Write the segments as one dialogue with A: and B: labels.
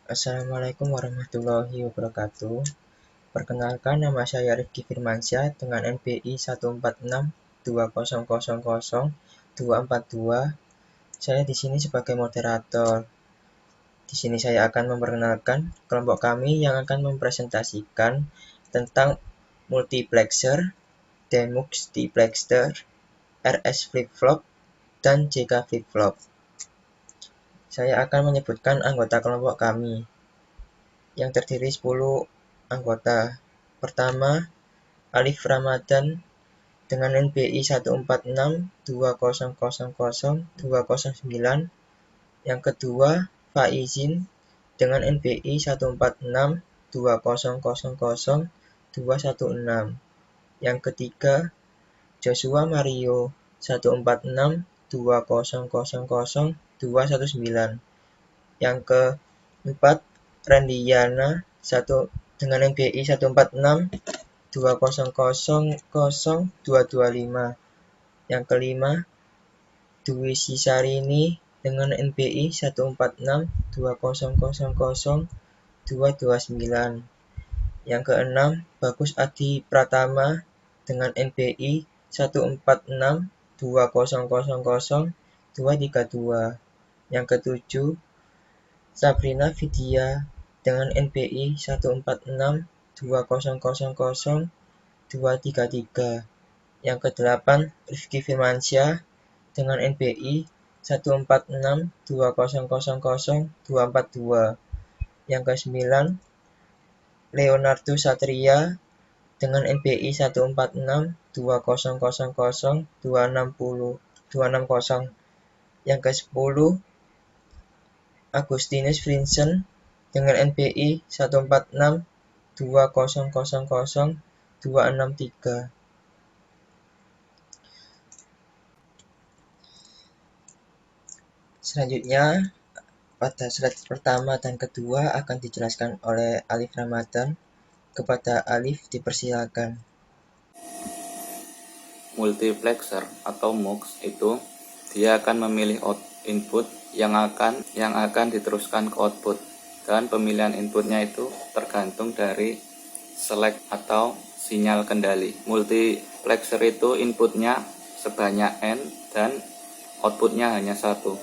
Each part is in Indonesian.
A: Assalamualaikum warahmatullahi wabarakatuh. Perkenalkan, nama saya Rifki Firmansyah dengan NPI 14620000242. Saya di sini sebagai moderator. Di sini saya akan memperkenalkan kelompok kami yang akan mempresentasikan tentang multiplexer, demux multiplexer, RS flip-flop, dan JK flip-flop. Saya akan menyebutkan anggota kelompok kami yang terdiri 10 anggota. Pertama, Alif Ramadan dengan NPI 14620000209. Yang kedua, Faizin dengan NPI 14620000216. Yang ketiga, Joshua Mario 14620000219. Yang keempat, Randiana dengan NPI 14620000225. Yang kelima, Dwi Sisarini dengan NPI 14620000229. Yang keenam, Bagus Adi Pratama dengan NPI 14620000232. Yang ketujuh, Sabrina Vidya dengan NPI 14620000233. Yang kedelapan, Rifki Firmansyah dengan NPI 14620000242. Yang kesembilan, Leonardo Satria dengan NPI 14620000260. Yang kesepuluh, Agustinus Vincent dengan NPI 14620000263. Selanjutnya, pada slide pertama dan kedua akan dijelaskan oleh Alif Ramadan. Kepada Alif dipersilakan.
B: Multiplexer atau MUX itu dia akan memilih input yang akan diteruskan ke output, dan pemilihan inputnya itu tergantung dari select atau sinyal kendali. Multiplexer itu inputnya sebanyak N dan outputnya hanya satu.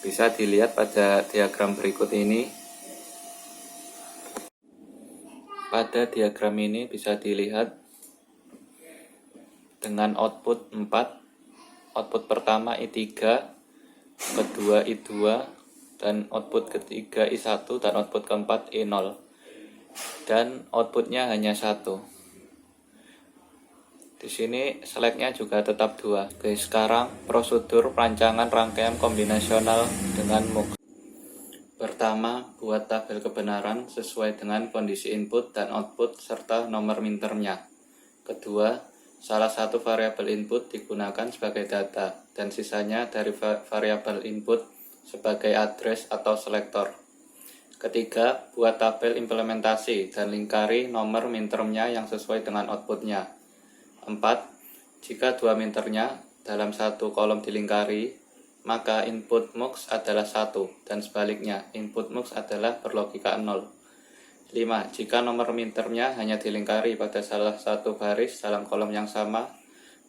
B: Bisa dilihat pada diagram berikut ini. Pada diagram ini bisa dilihat dengan output 4, output pertama I3, kedua I2, dan output ketiga I1, dan output keempat I0. Dan outputnya hanya satu. Di sini selectnya juga tetap 2. Oke, sekarang prosedur perancangan rangkaian kombinasional dengan MUX. Pertama, buat tabel kebenaran sesuai dengan kondisi input dan output serta nomor mintermnya. Kedua, salah satu variabel input digunakan sebagai data dan sisanya dari variabel input sebagai address atau selektor. Ketiga, buat tabel implementasi dan lingkari nomor mintermnya yang sesuai dengan outputnya. 4. Jika dua minternya dalam satu kolom dilingkari, maka input MUX adalah 1 dan sebaliknya, input MUX adalah berlogika 0. 5. Jika nomor mintermnya hanya dilingkari pada salah satu baris dalam kolom yang sama,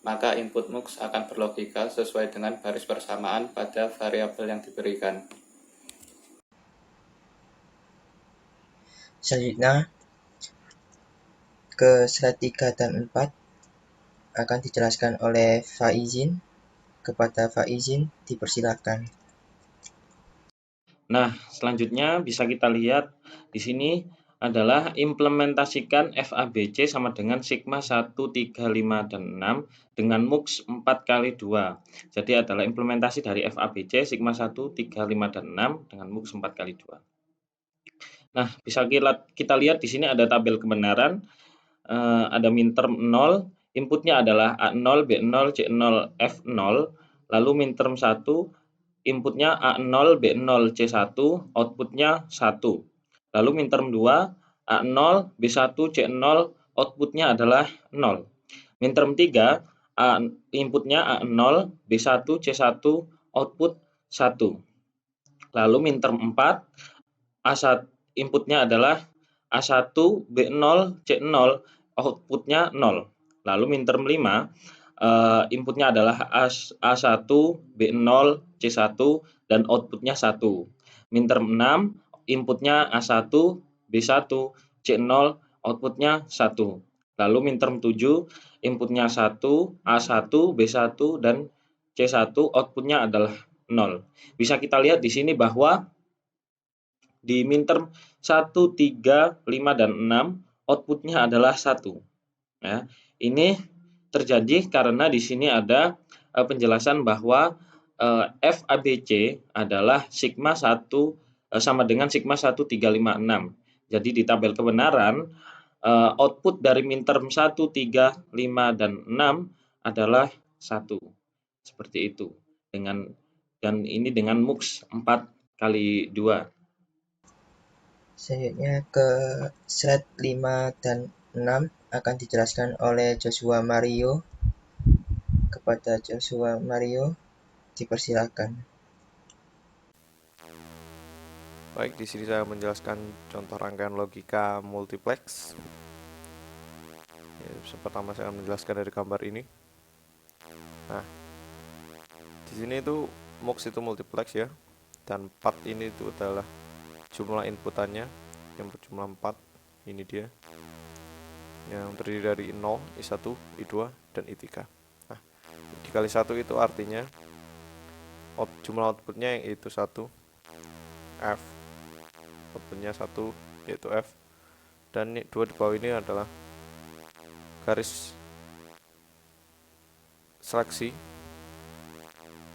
B: maka input MUX akan berlogika sesuai dengan baris persamaan pada variabel yang diberikan.
A: Selanjutnya, ke slide 3 dan 4 akan dijelaskan oleh Faizin. Kepada Faizin dipersilakan.
C: Nah, selanjutnya bisa kita lihat di sini adalah implementasikan FABC sama dengan sigma 1, 3, 5, dan 6 dengan MUX 4x2. Jadi adalah implementasi dari FABC sigma 1, 3, 5, dan 6 dengan MUX 4x2. Nah, bisa kita lihat di sini ada tabel kebenaran, ada minterm 0, inputnya adalah A0, B0, C0, F0, lalu minterm 1, inputnya A0, B0, C1, outputnya 1. Lalu minterm 2, A0, B1, C0, outputnya adalah 0. Minterm 3, inputnya A0, B1, C1, output 1. Lalu minterm 4, A1 inputnya adalah A1, B0, C0, outputnya 0. Lalu minterm 5 inputnya adalah A1, B0, C1, dan outputnya 1. Minterm 6 inputnya A1, B1, C0, outputnya 1. Lalu minterm 7 inputnya 1, A1, B1, dan C1, outputnya adalah 0. Bisa kita lihat di sini bahwa di minterm 1, 3, 5, dan 6 outputnya adalah 1. Ya, ini terjadi karena di sini ada penjelasan bahwa FABC adalah sigma 1 sama dengan sigma 1, 3, 5, 6. Jadi di tabel kebenaran output dari minterm 1, 3, 5, dan 6 adalah 1. Seperti itu. Dan ini dengan MUX 4 kali 2.
A: Selanjutnya ke slide 5 dan 6 akan dijelaskan oleh Joshua Mario. Kepada Joshua Mario, dipersilakan.
D: Baik, di sini saya menjelaskan contoh rangkaian logika multiplex. Pertama saya akan menjelaskan dari gambar ini. Nah, di sini itu MUX itu multiplex ya, dan 4 ini itu adalah jumlah inputannya yang berjumlah 4. Ini dia yang terdiri dari 0, I1, I2, dan I3. Nah, dikali 1 itu artinya jumlah outputnya yang itu 1, F, outputnya 1 yaitu F, dan 2 di bawah ini adalah garis seleksi,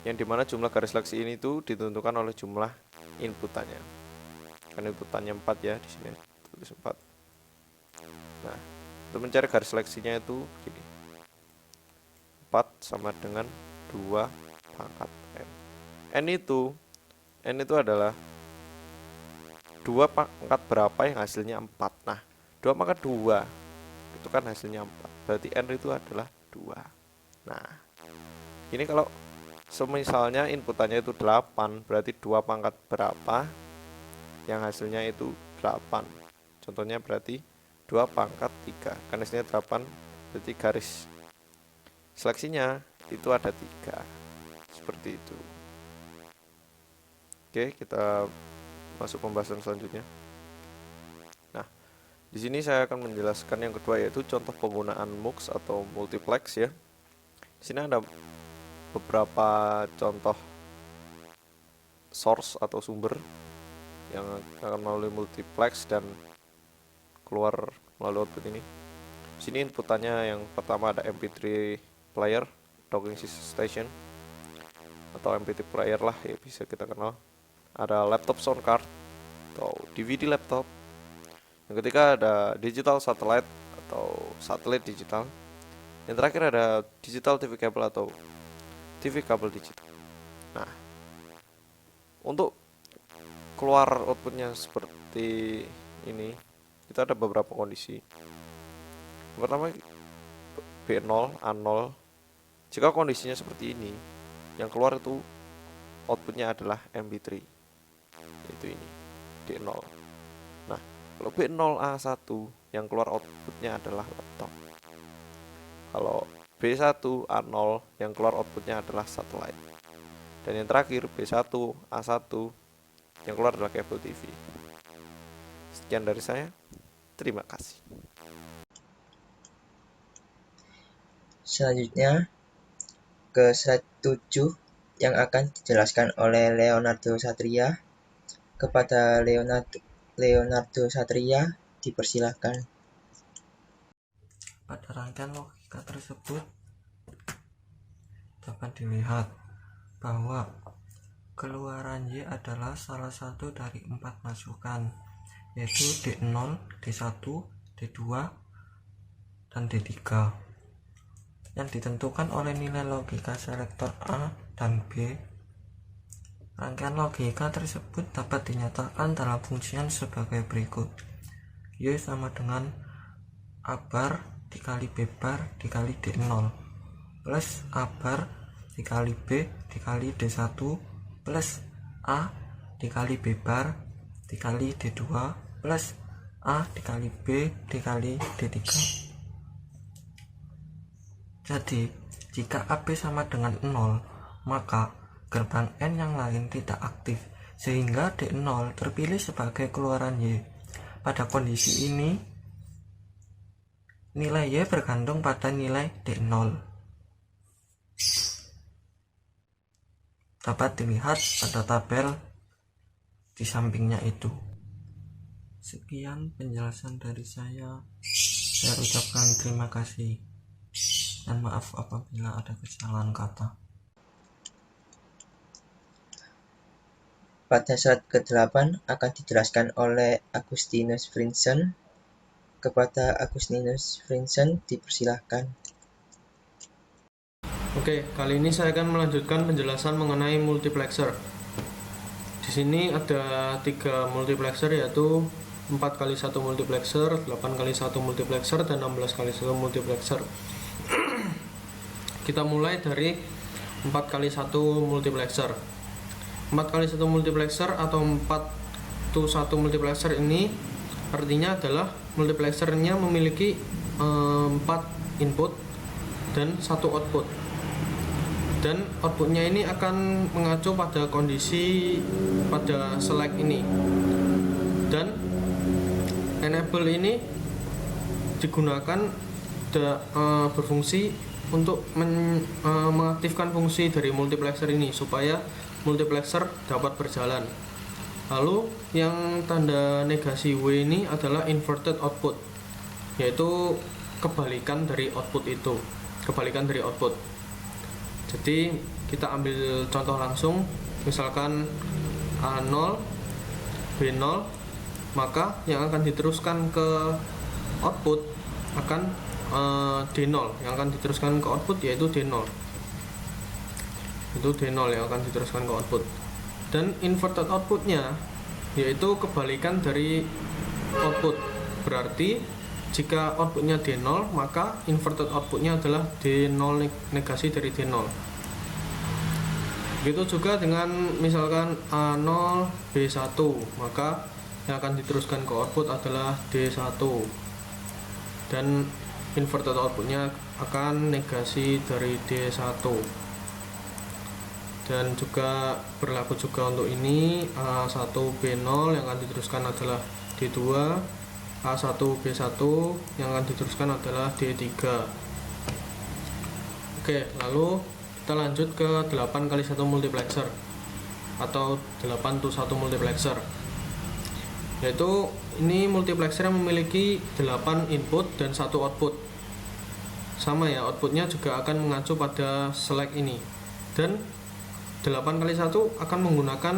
D: yang dimana jumlah garis seleksi ini itu ditentukan oleh jumlah inputannya. Kan inputannya 4 ya, di sini tulis 4. Nah, untuk mencari garis seleksinya itu gini, 4 sama dengan 2 pangkat N. N itu adalah 2 pangkat berapa yang hasilnya 4. Nah, 2 pangkat 2 itu kan hasilnya 4. Berarti N itu adalah 2. Nah, ini kalau semisalnya inputannya itu 8, berarti 2 pangkat berapa yang hasilnya itu 8. Contohnya berarti 2 pangkat 3. Kan hasilnya 8, berarti garis seleksinya itu ada 3. Seperti itu. Oke, kita masuk pembahasan selanjutnya. Nah, di sini saya akan menjelaskan yang kedua, yaitu contoh penggunaan MUX atau multiplex ya. Di sini ada beberapa contoh source atau sumber yang akan melalui multiplex dan keluar melalui output ini. Di sini inputannya yang pertama ada MP3 player, docking station, atau MP3 player lah ya bisa kita kenal. Ada laptop sound card atau DVD laptop. Yang ketiga ada digital satellite atau satelit digital. Yang terakhir ada digital TV kabel atau TV kabel digital. Nah, untuk keluar outputnya seperti ini, itu ada beberapa kondisi. Yang pertama B0, A0. Jika kondisinya seperti ini, yang keluar itu outputnya adalah MP3, itu ini D0. Nah, kalau B0A1 yang keluar outputnya adalah laptop. Kalau B1A0 yang keluar outputnya adalah satellite. Dan yang terakhir B1A1 yang keluar adalah kabel TV. Sekian dari saya. Terima kasih.
A: Selanjutnya ke slide 7 yang akan dijelaskan oleh Leonardo Satria. Kepada Leonardo Satria, dipersilahkan.
E: Pada rangkaian logika tersebut dapat dilihat bahwa keluaran Y adalah salah satu dari 4 masukan, yaitu D0, D1, D2, dan D3 yang ditentukan oleh nilai logika selektor A dan B. Rangkaian logika tersebut dapat dinyatakan dalam fungsian sebagai berikut. Y sama dengan A bar dikali B bar dikali D0 plus A bar dikali B dikali D1 plus A dikali B bar dikali D2 plus A dikali B dikali D3. Jadi jika AB sama dengan 0, maka gerbang N yang lain tidak aktif, sehingga D0 terpilih sebagai keluaran Y. Pada kondisi ini, nilai Y bergantung pada nilai D0. Dapat dilihat pada tabel di sampingnya itu. Sekian penjelasan dari saya. Saya ucapkan terima kasih dan maaf apabila ada kesalahan kata.
A: Pada slide ke-8 akan dijelaskan oleh Agustinus Vriendsen. Kepada Agustinus Vriendsen dipersilahkan.
F: Oke, kali ini saya akan melanjutkan penjelasan mengenai multiplexer. Di sini ada 3 multiplexer, yaitu 4x1 multiplexer, 8x1 multiplexer, dan 16x1 multiplexer. Kita mulai dari 4x1 multiplexer. 4x1 multiplexer atau 4-to-1 multiplexer ini artinya adalah multiplexernya memiliki 4 input dan 1 output, dan outputnya ini akan mengacu pada kondisi pada select ini, dan enable ini digunakan berfungsi untuk mengaktifkan fungsi dari multiplexer ini supaya multiplexer dapat berjalan. Lalu yang tanda negasi W ini adalah inverted output, yaitu kebalikan dari output itu, kebalikan dari output. Jadi kita ambil contoh langsung, misalkan A0 B0, maka yang akan diteruskan ke output akan D0, yang akan diteruskan ke output yaitu D0. Itu D0 yang akan diteruskan ke output. Dan inverted outputnya yaitu kebalikan dari output. Berarti jika outputnya D0, maka inverted outputnya adalah D0 negasi dari D0. Begitu juga dengan misalkan A0 B1, maka yang akan diteruskan ke output adalah D1, dan inverted outputnya akan negasi dari D1. Dan juga berlaku juga untuk ini, A1 B0 yang akan diteruskan adalah D2, A1 B1 yang akan diteruskan adalah D3. Oke, lalu kita lanjut ke 8x1 multiplexer atau 8-to-1 multiplexer, yaitu ini multiplexer yang memiliki 8 input dan 1 output. Sama ya, outputnya juga akan mengacu pada select ini, dan 8x1 akan menggunakan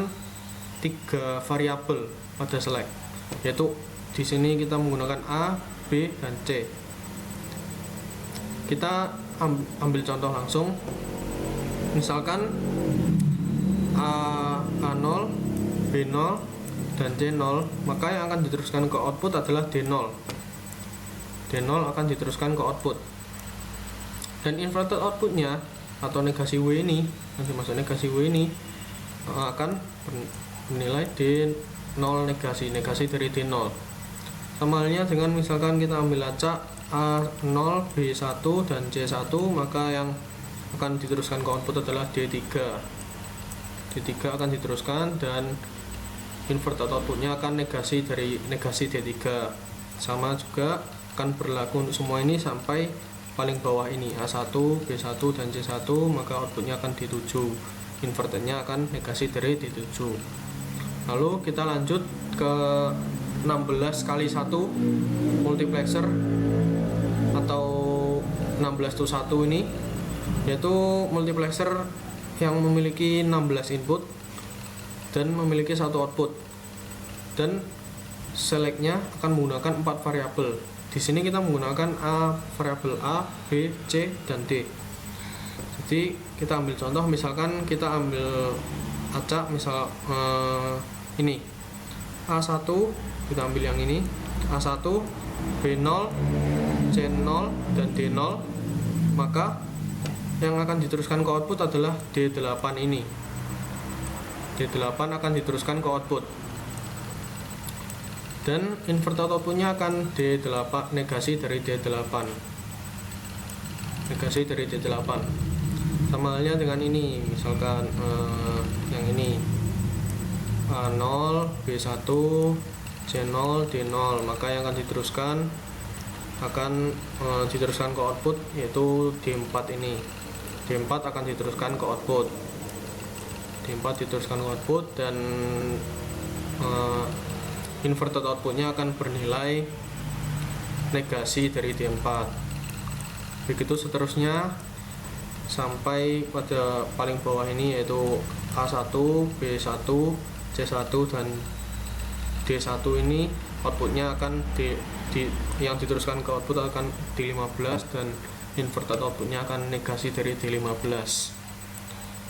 F: 3 variabel pada select, yaitu di sini kita menggunakan A, B, dan C. Kita ambil contoh langsung. Misalkan A0, B0, dan C0, maka yang akan diteruskan ke output adalah D0. D0 akan diteruskan ke output. Dan inverted outputnya atau negasi W ini, nanti masuk negasi W ini akan bernilai D0 negasi dari D0. Sama halnya dengan misalkan kita ambil acak A0, B1, dan C1, maka yang akan diteruskan ke output adalah D3. D3 akan diteruskan, dan inverted outputnya akan negasi dari negasi D3. Sama juga akan berlaku untuk semua ini sampai paling bawah ini, A1, B1, dan C1, maka outputnya akan D7. Invertednya akan negasi dari D7. Lalu kita lanjut ke 16x1 multiplexer atau 16-to-1 ini, yaitu multiplexer yang memiliki 16 input dan memiliki 1 output, dan selectnya akan menggunakan 4 variabel. Di sini kita menggunakan variabel A, B, C, dan D. Jadi kita ambil contoh, misalkan kita ambil acak misal ini A1, kita ambil yang ini A1, B0, C0, dan D0, maka yang akan diteruskan ke output adalah D8 ini. D8 akan diteruskan ke output. dan inverted outputnya akan D8, negasi dari D8, sama halnya dengan ini, misalkan yang ini A0, B1, C0, D0, maka yang akan diteruskan ke output yaitu D4 ini. D4 akan diteruskan ke output. Dan inverted outputnya akan bernilai negasi dari D4. Begitu seterusnya sampai pada paling bawah ini yaitu A1, B1, C1 dan D1 ini outputnya akan yang diteruskan ke output akan D15 dan inverted outputnya akan negasi dari D15.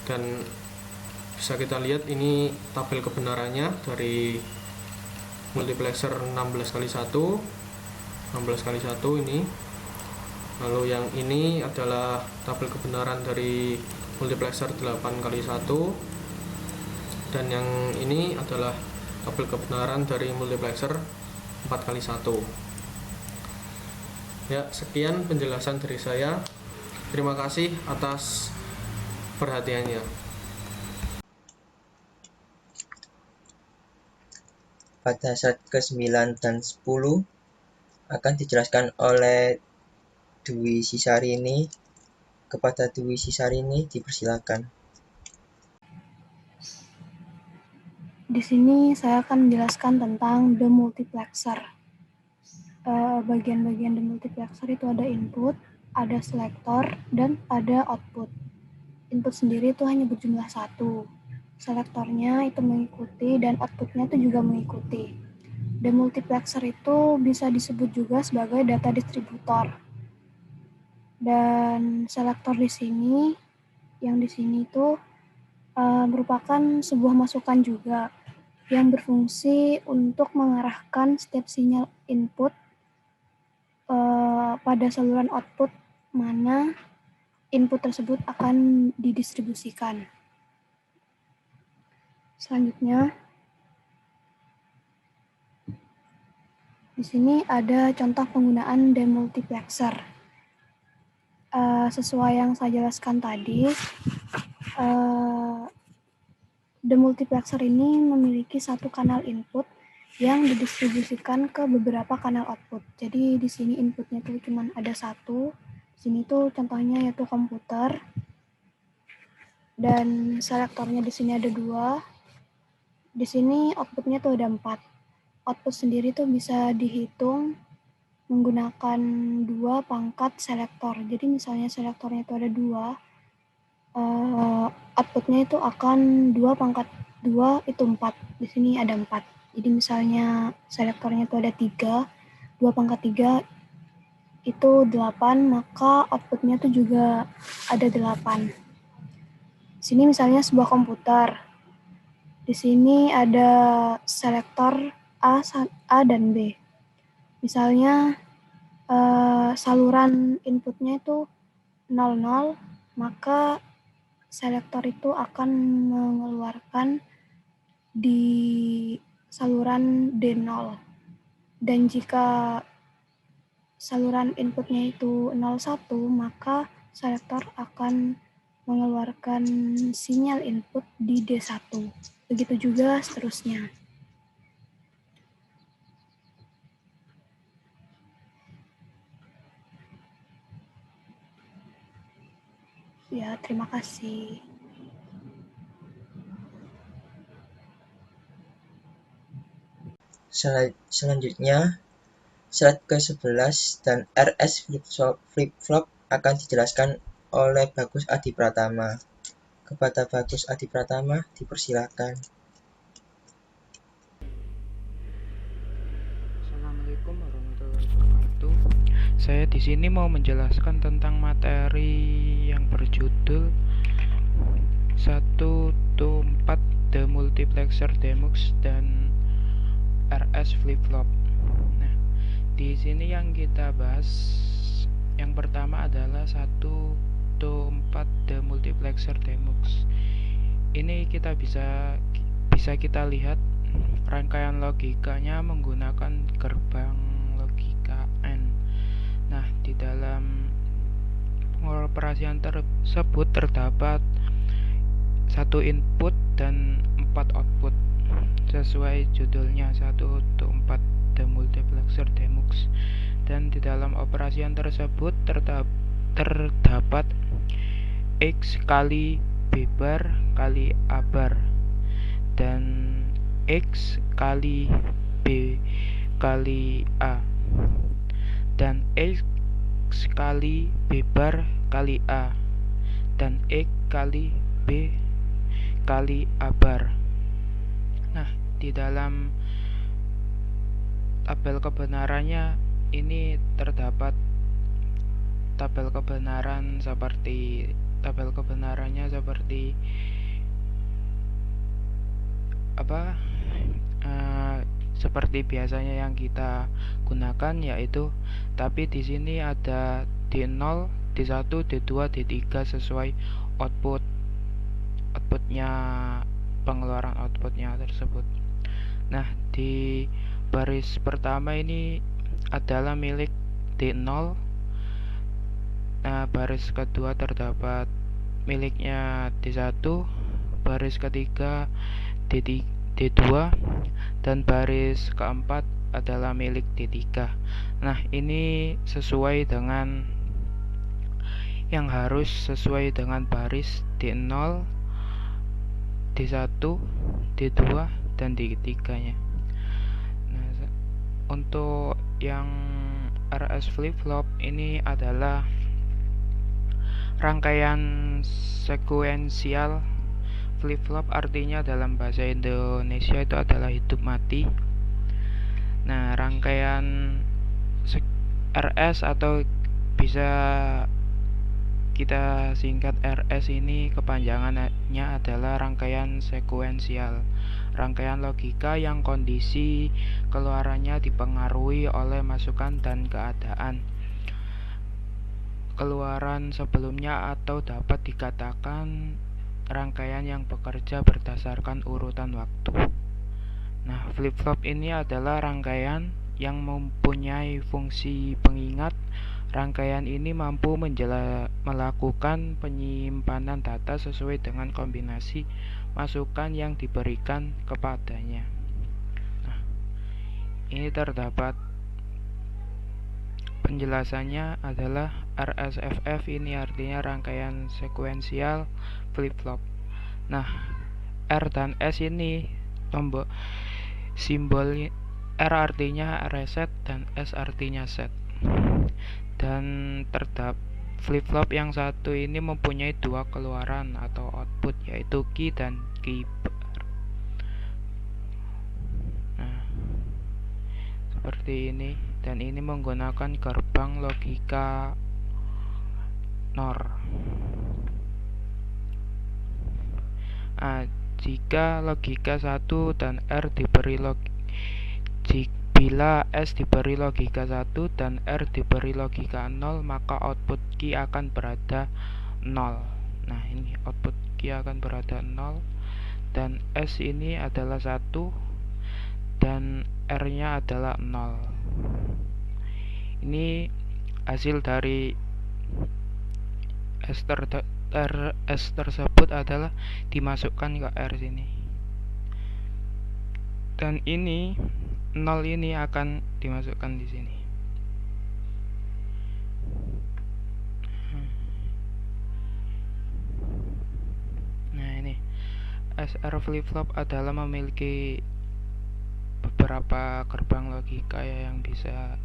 F: Dan bisa kita lihat ini tabel kebenarannya dari multiplexer 16x1 ini. Lalu yang ini adalah tabel kebenaran dari multiplexer 8x1, dan yang ini adalah tabel kebenaran dari multiplexer 4x1. Ya, sekian penjelasan dari saya. Terima kasih atas perhatiannya.
A: Pada slide ke-9 dan 10 akan dijelaskan oleh Dwi Sisarini. Kepada Dwi Sisarini dipersilakan.
G: Di sini saya akan menjelaskan tentang demultiplexer. Bagian-bagian demultiplexer itu ada input, ada selektor, dan ada output. Input sendiri itu hanya berjumlah 1. Selektornya itu mengikuti dan outputnya itu juga mengikuti. Demultiplexer itu bisa disebut juga sebagai data distributor. Dan selektor di sini itu merupakan sebuah masukan juga yang berfungsi untuk mengarahkan setiap sinyal input pada saluran output mana input tersebut akan didistribusikan. Selanjutnya, di sini ada contoh penggunaan demultiplexer. Sesuai yang saya jelaskan tadi, demultiplexer ini memiliki satu kanal input yang didistribusikan ke beberapa kanal output. Jadi di sini inputnya tuh cuma ada 1. Di sini tuh contohnya yaitu komputer. Dan selektornya di sini ada 2. Di sini outputnya tuh ada 4. Output sendiri tuh bisa dihitung menggunakan 2 pangkat selektor. Jadi misalnya selektornya itu ada 2, outputnya itu akan 2 pangkat 2 itu 4. Di sini ada 4. Jadi misalnya selektornya itu ada 3, 2 pangkat 3 itu 8, maka outputnya itu juga ada 8. Di sini misalnya sebuah komputer. Di sini ada selektor A dan B. Misalnya saluran inputnya itu 00, maka selektor itu akan mengeluarkan di saluran D0. Dan jika saluran inputnya itu 01, maka selektor akan mengeluarkan sinyal input di D1. Begitu juga seterusnya. Ya, terima kasih.
A: Selanjutnya, slide ke-11 dan RS flip-flop akan dijelaskan oleh Bagus Adi Pratama. Kepada Bagus Adi Pratama dipersilakan.
H: Assalamualaikum warahmatullahi wabarakatuh. Saya di sini mau menjelaskan tentang materi yang berjudul 1-4 demultiplexer demux dan RS flip-flop. Nah, di sini yang kita bahas yang pertama adalah 1-4 demultiplexer demux. Ini kita bisa kita lihat rangkaian logikanya menggunakan gerbang logika AND. Nah, di dalam pengoperasian tersebut terdapat 1 input dan 4 output. Sesuai judulnya 1-4 demultiplexer demux. Dan di dalam operasian tersebut terdapat X kali B bar kali A bar dan X kali B kali A dan X kali B bar kali A dan X kali B kali A bar. Nah, di dalam tabel kebenarannya ini terdapat tabel kebenarannya seperti seperti biasanya yang kita gunakan, yaitu tapi di sini ada D0, D1, D2, D3 sesuai outputnya, pengeluaran outputnya tersebut. Nah, di baris pertama ini adalah milik D0. Nah, baris kedua terdapat miliknya D1, baris ketiga D2, dan baris keempat adalah milik D3. Nah, ini sesuai dengan yang harus sesuai dengan baris D0, D1, D2, dan D3-nya. Nah, untuk yang RS flip-flop ini adalah rangkaian sekuensial. Flip-flop artinya dalam bahasa Indonesia itu adalah hidup mati. Nah, rangkaian RS atau bisa kita singkat RS ini kepanjangannya adalah rangkaian sekuensial, rangkaian logika yang kondisi keluarannya dipengaruhi oleh masukan dan keadaan keluaran sebelumnya, atau dapat dikatakan rangkaian yang bekerja berdasarkan urutan waktu. Nah, flip-flop ini adalah rangkaian yang mempunyai fungsi pengingat. Rangkaian ini mampu melakukan penyimpanan data sesuai dengan kombinasi masukan yang diberikan kepadanya. Nah, ini terdapat penjelasannya adalah RSFF ini artinya rangkaian sekuensial flip-flop. Nah, R dan S ini simbol R artinya reset dan S artinya set. Dan terdapat flip-flop yang satu ini mempunyai 2 keluaran atau output, yaitu key dan key bar. Nah, seperti ini, dan ini menggunakan gerbang logika NOR. Nah, jika logika 1 dan R diberi bila S diberi logika 1 dan R diberi logika 0, maka output key akan berada 0. Nah, ini output key akan berada 0, dan S ini adalah 1 dan R-nya adalah 0. Ini hasil dari S tersebut adalah dimasukkan ke R sini. Dan ini 0 ini akan dimasukkan di sini. Nah, ini SR flip-flop adalah memiliki beberapa gerbang logika yang bisa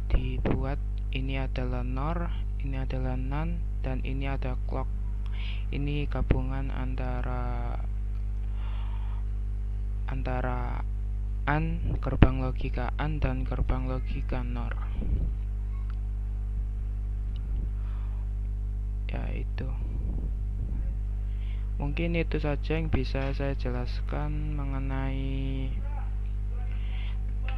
H: dibuat. Ini adalah NOR, ini adalah NAND, dan ini ada clock. Ini gabungan antara AND, gerbang logika AND, dan gerbang logika NOR. Ya, itu. Mungkin itu saja yang bisa saya jelaskan mengenai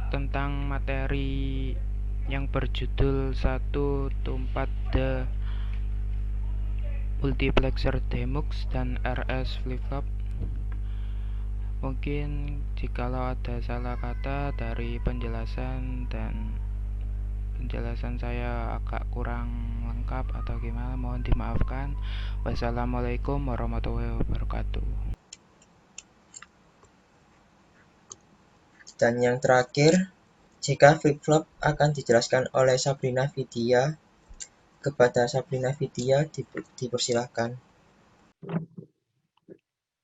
H: tentang materi yang berjudul 1-4 The Multiplexer Demux dan RS Flip-flop. Mungkin jikalau ada salah kata dari penjelasan dan penjelasan saya agak kurang lengkap atau gimana, mohon dimaafkan. Wassalamualaikum warahmatullahi wabarakatuh.
A: Dan yang terakhir, jika flip-flop akan dijelaskan oleh Sabrina Vidya. Kepada Sabrina Vidya dipersilahkan.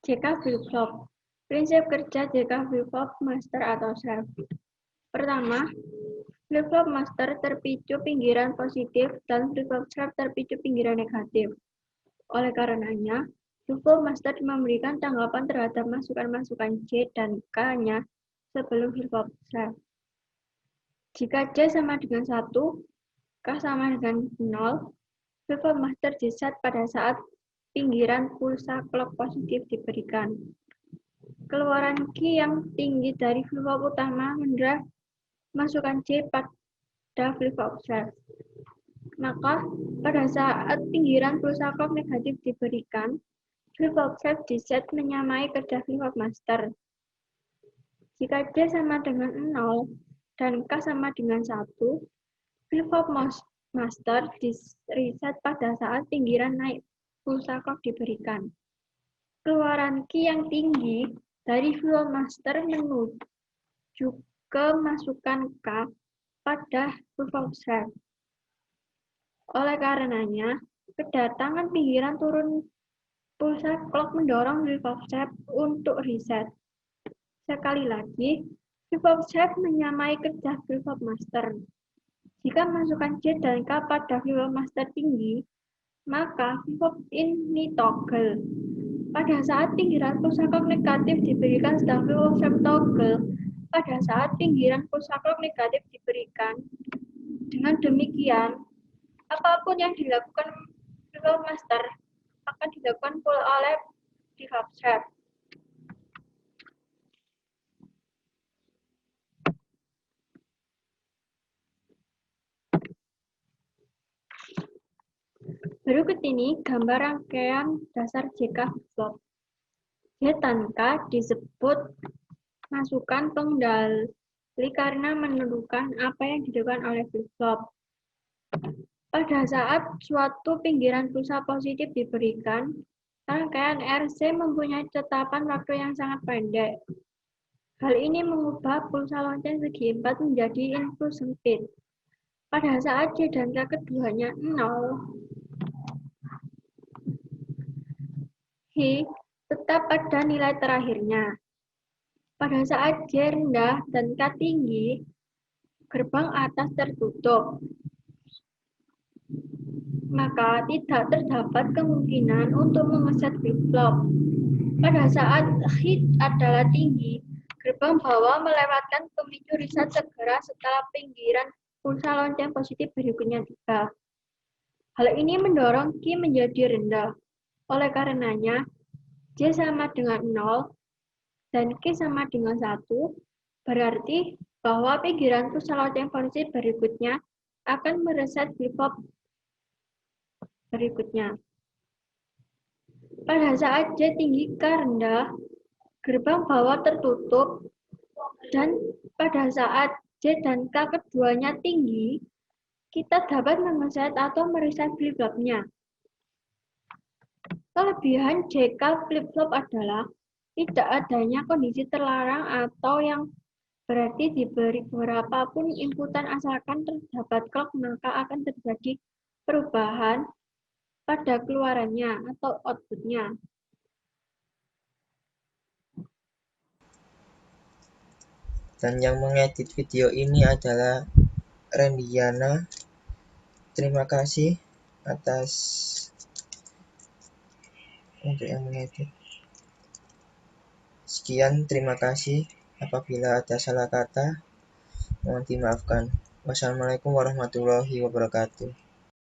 I: JK flip-flop. Prinsip kerja JK flip-flop master atau self. Pertama, flip-flop master terpicu pinggiran positif dan flip-flop self terpicu pinggiran negatif. Oleh karenanya, flip-flop master memberikan tanggapan terhadap masukan-masukan J dan K-nya sebelum flip-flop self. Jika J sama dengan 1, K sama dengan 0, flip-flop master diset pada saat pinggiran pulsa clock positif diberikan. Keluaran Q yang tinggi dari flip-flop utama mendera masukan J pada flip-flop self. Maka, pada saat pinggiran pulsa clock negatif diberikan, flip-flop self diset menyamai kerja flip-flop master. Jika J sama dengan 0 dan K sama dengan 1, flip-flop master di-reset pada saat pinggiran naik pulsa clock diberikan. Keluaran Q yang tinggi dari flip-flop master menuju ke masukan K pada flip-flop self. Oleh karenanya, kedatangan pinggiran turun pulsa clock mendorong flip-flop self untuk reset. Sekali lagi, flip-flop self menyamai kerja flip-flop master. Jika masukan J dan K pada flip-flop master tinggi, maka flip-flop ini toggle. Pada saat pinggiran pulsa clock negatif diberikan sedang flip-flop self toggle, pada saat pinggiran pulsa clock negatif diberikan. Dengan demikian, apapun yang dilakukan flip-flop master akan dilakukan full oleh flip-flop self. Berikut ini gambar rangkaian dasar JK flip-flop. J dan K disebut masukan pengendali karena menentukan apa yang dilakukan oleh flip-flop. Pada saat suatu pinggiran pulsa positif diberikan, rangkaian RC mempunyai tetapan waktu yang sangat pendek. Hal ini mengubah pulsa lonceng segi 4 menjadi input sempit. Pada saat J dan K keduanya 0, H tetap pada nilai terakhirnya. Pada saat J rendah dan K tinggi, gerbang atas tertutup. Maka tidak terdapat kemungkinan untuk mengeset flip-flop. Pada saat H adalah tinggi, gerbang bawah melewatkan pemicu reset segera setelah pinggiran pulsa lonceng positif berikutnya tiba. Hal ini mendorong Q menjadi rendah. Oleh karenanya, J sama dengan 0 dan Q sama dengan 1, berarti bahwa pinggiran pulsa lonceng positif berikutnya akan mereset flip-flop berikutnya. Pada saat J tinggi K rendah, gerbang bawah tertutup, dan pada saat J dan K keduanya tinggi, kita dapat mengeset atau mereset flip-flopnya. Kelebihan JK flip-flop adalah tidak adanya kondisi terlarang atau yang berarti diberi berapapun inputan asalkan terdapat clock maka akan terjadi perubahan pada keluarannya atau outputnya.
A: Dan yang mengedit video ini adalah Rendiana. Terima kasih atas untuk yang mengedit. Sekian, terima kasih. Apabila ada salah kata, mohon dimaafkan. Wassalamualaikum warahmatullahi wabarakatuh.